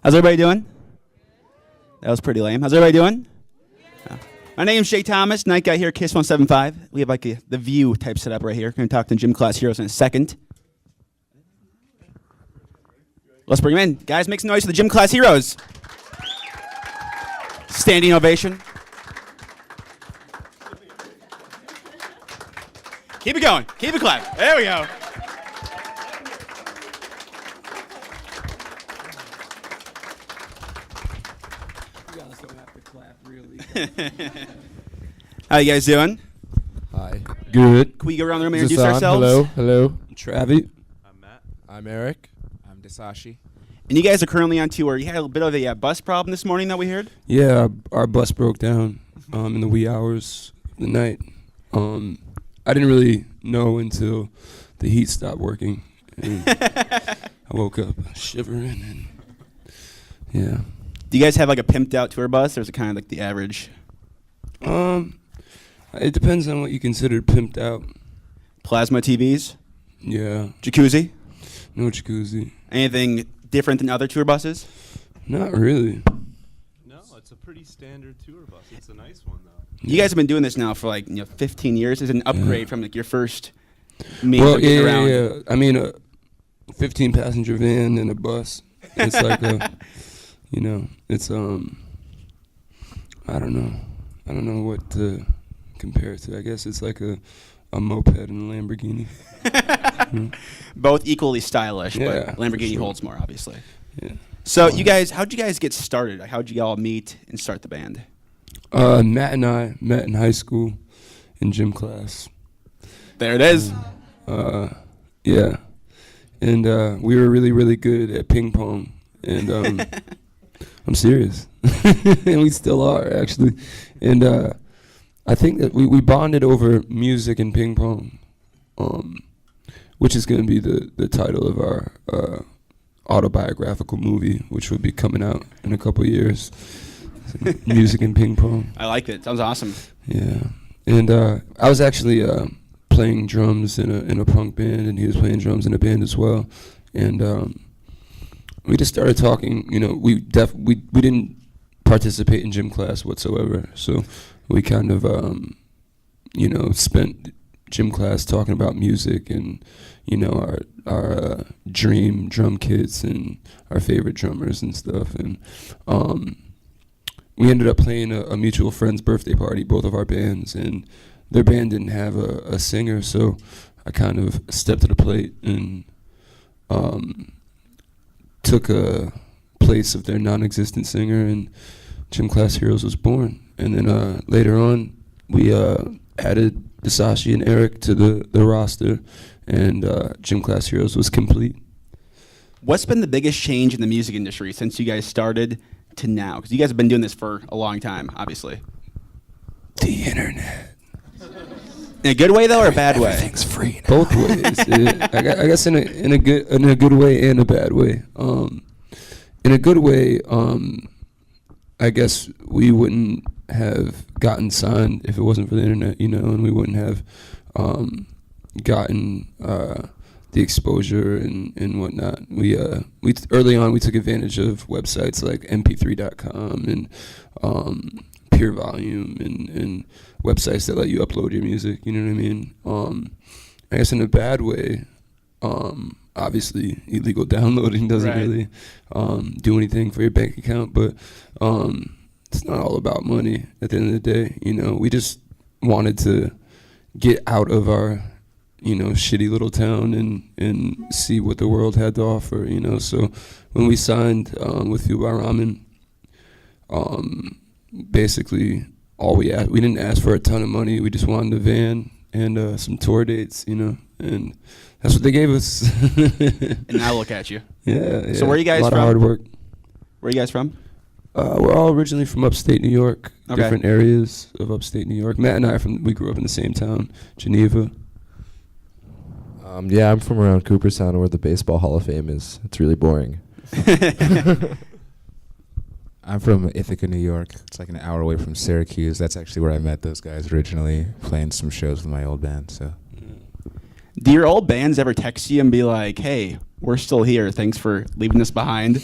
How's everybody doing? That was pretty lame. How's everybody doing? My name's Jay Thomas, night guy here at KISS 175. We have like the View type setup right here. Going to talk to Gym Class Heroes in a second. Let's bring them in. Guys, make some noise for the Gym Class Heroes. Standing ovation. Keep it going. Keep it clapping. There we go. How you guys doing? Hi. Good. Can we go around the room and Is this introduce on? ourselves? Hello. Travi. I'm Matt. I'm Eric. I'm Dasashi. And you guys are currently on tour. You had a bit of a bus problem this morning that we heard? Yeah, our bus broke down in the wee hours of the night. I didn't really know until the heat stopped working. And I woke up shivering and yeah. Do you guys have like a pimped out tour bus, or is it kind of like the average? It depends on what you consider pimped out. Plasma TVs? Yeah. Jacuzzi? No jacuzzi. Anything different than other tour buses? Not really. No, it's a pretty standard tour bus. It's a nice one, though. You guys have been doing this now for like 15 years. Is it an upgrade from like your first means Well, of getting around? yeah. I mean, a 15-passenger van and a bus. It's like a, it's I don't know. I don't know what to compare it to. I guess it's like a moped and a Lamborghini. Both equally stylish, Yeah, but Lamborghini for sure. holds more, obviously. Yeah. So you guys, how'd you guys get started? How'd you all meet and start the band? Matt and I met in high school in gym class. There it is. Yeah. And we were really, really good at ping pong. And I'm serious. And we still are, actually. And I think that we bonded over music and ping pong, which is going to be the title of our autobiographical movie, which will be coming out in a couple years. Music and ping pong. I like it. Sounds awesome. Yeah. And I was actually playing drums in a punk band, and he was playing drums in a band as well. And we just started talking. We didn't participate in gym class whatsoever. So we kind of spent gym class talking about music and our dream drum kits and our favorite drummers and stuff. And we ended up playing a mutual friend's birthday party, both of our bands, and their band didn't have a singer, so I kind of stepped to the plate and took a place of their non-existent singer, and Gym Class Heroes was born. And then later on, we added Dasashi and Eric to the roster, and Gym Class Heroes was complete. What's been the biggest change in the music industry since you guys started to now? Because you guys have been doing this for a long time, obviously. The internet. In a good way, though, or a bad way? Everything's free now. Both ways. I guess in a good way and a bad way. In a good way, I guess we wouldn't have gotten signed if it wasn't for the internet, and we wouldn't have gotten the exposure and whatnot. We early on we took advantage of websites like mp3.com and Pure Volume and websites that let you upload your music. You know what I mean? I guess in a bad way, obviously illegal downloading doesn't Right. really do anything for your bank account, but it's not all about money at the end of the day. We just wanted to get out of our shitty little town and see what the world had to offer. So when we signed with Fubar Ramen, basically all we didn't ask for a ton of money. We just wanted a van and some tour dates, and that's what they gave us. And now look at you. Yeah. So where are you guys a lot from? of hard work. Where are you guys from? We're all originally from upstate New York, Okay. different areas of upstate New York. Matt and I we grew up in the same town, Geneva. Yeah, I'm from around Cooperstown, where the Baseball Hall of Fame is. It's really boring. I'm from Ithaca, New York. It's like an hour away from Syracuse. That's actually where I met those guys originally, playing some shows with my old band. So, Do your old bands ever text you and be like, hey, we're still here. Thanks for leaving us behind?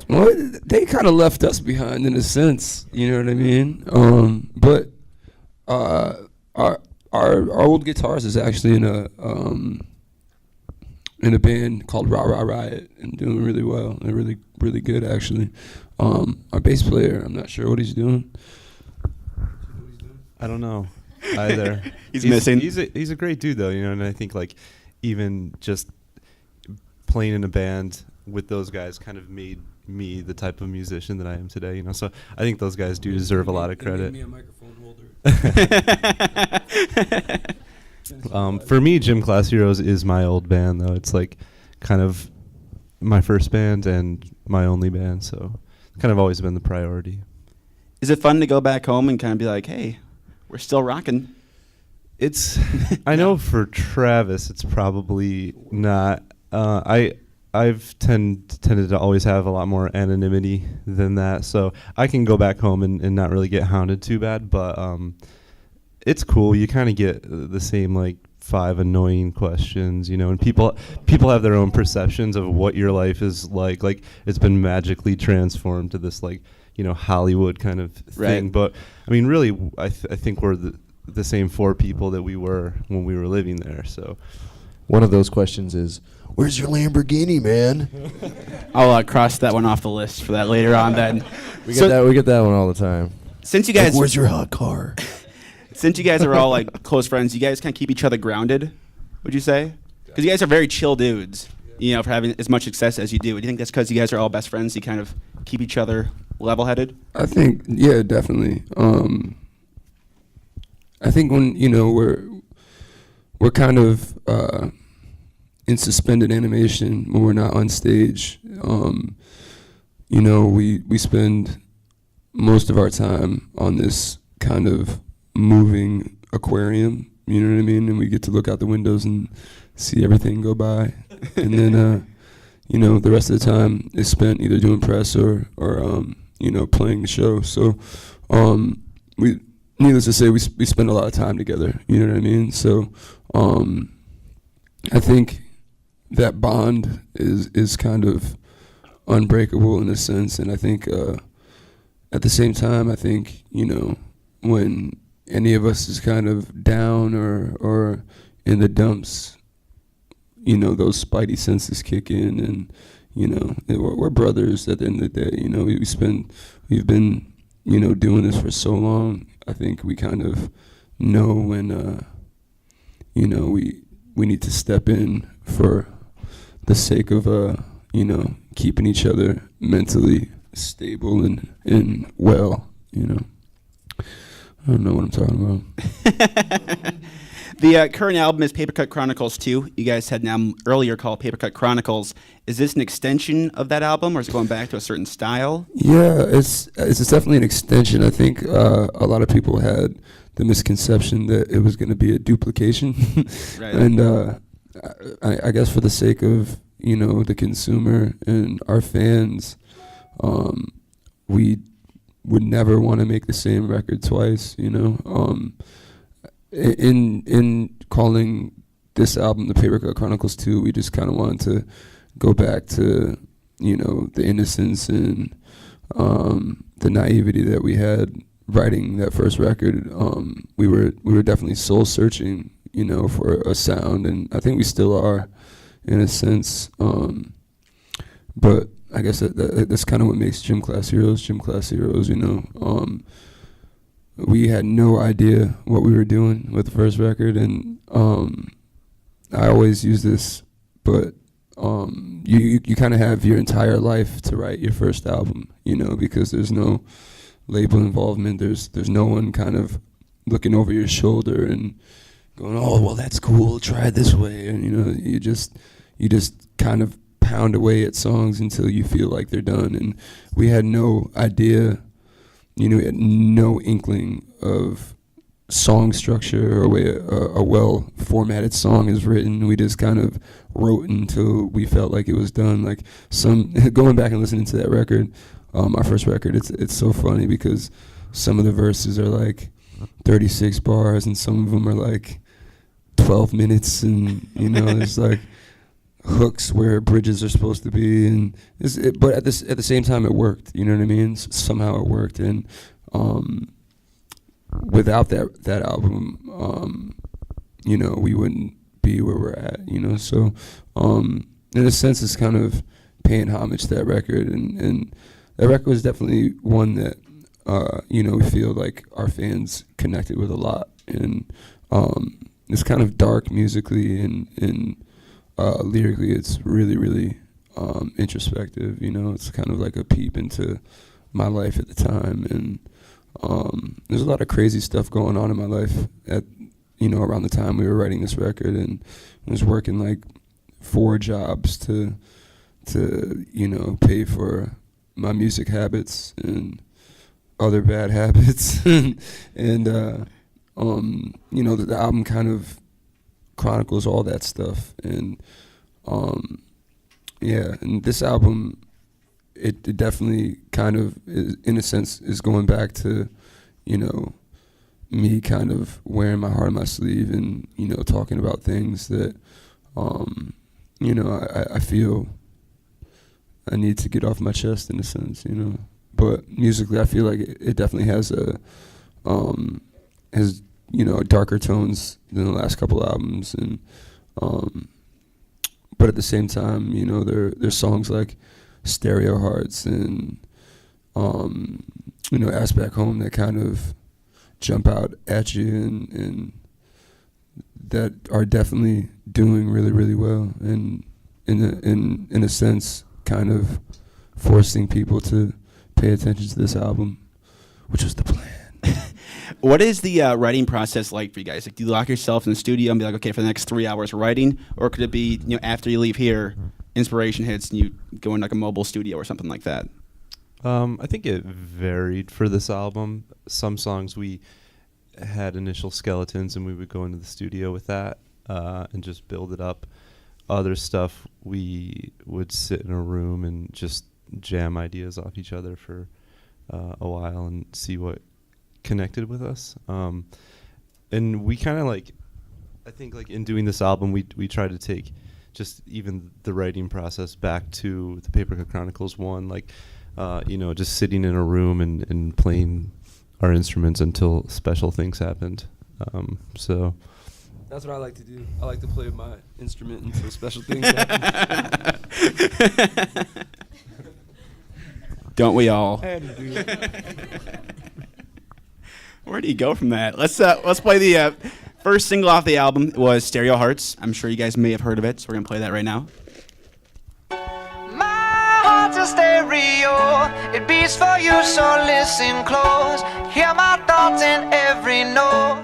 Well, they kind of left us behind in a sense, you know what I mean? But our old guitarist is actually in a band called Rah Rah Riot and doing really well. They're really, really good actually. Our bass player, I'm not sure what he's doing. I don't know either. He's missing. He's a great dude though, you know, and I think like even just playing in a band with those guys kind of made me the type of musician that I am today, you know. So I think those guys do deserve a lot of credit. They made me a microphone holder. For me, Gym Class Heroes is my old band though. It's like kind of my first band and my only band, so it's kind of always been the priority. Is it fun to go back home and kind of be like, hey, we're still rocking? It's I know for Travis it's probably not. I've tended to always have a lot more anonymity than that, so I can go back home and not really get hounded too bad, but it's cool. You kind of get the same like 5 annoying questions, you know, and people have their own perceptions of what your life is like it's been magically transformed to this like, you know, Hollywood kind of thing. Right. But I mean really I think we're the same 4 people that we were when we were living there, so One of those questions is, "Where's your Lamborghini, man?" I'll cross that one off the list for that later on then. We get that one all the time. Since you guys, Like, where's your hot car? since you guys are all like close friends, you guys kind of keep each other grounded, would you say? Because you guys are very chill dudes, you know, for having as much success as you do. Do you think that's because you guys are all best friends? You kind of keep each other level-headed? I think, yeah, definitely. I think when, you know, we're kind of in suspended animation when we're not on stage. You know, we spend most of our time on this kind of moving aquarium, you know what I mean? And we get to look out the windows and see everything go by. And then, you know, the rest of the time is spent either doing press or you know, playing the show. So, needless to say, we spend a lot of time together, you know what I mean? So, I think that bond is kind of unbreakable in a sense, and I think at the same time, I think, you know, when any of us is kind of down or in the dumps, you know, those spidey senses kick in, and, you know, we're brothers at the end of the day. You know, we've been, you know, doing this for so long. I think we kind of know when, you know, we need to step in for the sake of, you know, keeping each other mentally stable and well, you know. I don't know what I'm talking about. The current album is Papercut Chronicles 2. You guys had an album earlier called Papercut Chronicles. Is this an extension of that album, or is it going back to a certain style? Yeah, it's definitely an extension. I think a lot of people had the misconception that it was going to be a duplication. Right. And I guess for the sake of, you know, the consumer and our fans, we would never want to make the same record twice, you know. In calling this album the Papercut Chronicles 2, we just kind of wanted to go back to, you know, the innocence and the naivety that we had writing that first record. We were definitely soul searching, you know, for a sound, and I think we still are, in a sense. But I guess that's kind of what makes Gym Class Heroes, you know. We had no idea what we were doing with the first record, and I always use this, but you kind of have your entire life to write your first album, you know, because there's no label involvement, there's no one kind of looking over your shoulder and going, oh, well, that's cool, try it this way, and, you know, you just kind of pound away at songs until you feel like they're done. And we had no idea, you know, we had no inkling of song structure or way a well-formatted song is written. We just kind of wrote until we felt like it was done. Like going back and listening to that record, our first record, it's so funny because some of the verses are like 36 bars and some of them are like 12 minutes, and, you know, it's like, hooks where bridges are supposed to be, and but at the same time it worked. You know what I mean? Somehow it worked, and without that album, you know, we wouldn't be where we're at. You know, so in a sense, it's kind of paying homage to that record, and that record was definitely one that you know, we feel like our fans connected with a lot, and it's kind of dark musically and lyrically. It's really, really introspective. You know, it's kind of like a peep into my life at the time, and there's a lot of crazy stuff going on in my life at, you know, around the time we were writing this record, and I was working like 4 jobs to you know, pay for my music habits and other bad habits, and you know, the album kind of chronicles all that stuff, and yeah, and this album, it definitely kind of is, in a sense, is going back to, you know, me kind of wearing my heart on my sleeve, and, you know, talking about things that you know, I feel I need to get off my chest, in a sense, you know. But musically, I feel like it definitely has you know, darker tones than the last couple albums, and but at the same time, you know, there's songs like Stereo Hearts and you know, Ass Back Home that kind of jump out at you, and that are definitely doing really, really well, and in a sense, kind of forcing people to pay attention to this album, which was the plan. What is the writing process like for you guys? Like, do you lock yourself in the studio and be like, okay, for the next 3 hours we're writing, or could it be, you know, after you leave here, inspiration hits and you go in like a mobile studio or something like that? I think it varied for this album. Some songs we had initial skeletons and we would go into the studio with that and just build it up. Other stuff we would sit in a room and just jam ideas off each other for a while and see what connected with us. And we kind of like, I think like in doing this album, we try to take just even the writing process back to the Papercut Chronicles one, like, you know, just sitting in a room and playing our instruments until special things happened. So That's what I like to do. I like to play my instrument until special things happen. Don't we all? I had to do it. Where do you go from that? Let's play the first single off the album. It was Stereo Hearts. I'm sure you guys may have heard of it, so we're gonna play that right now. My heart's a stereo, it beats for you, so listen close. Hear my thoughts in every note.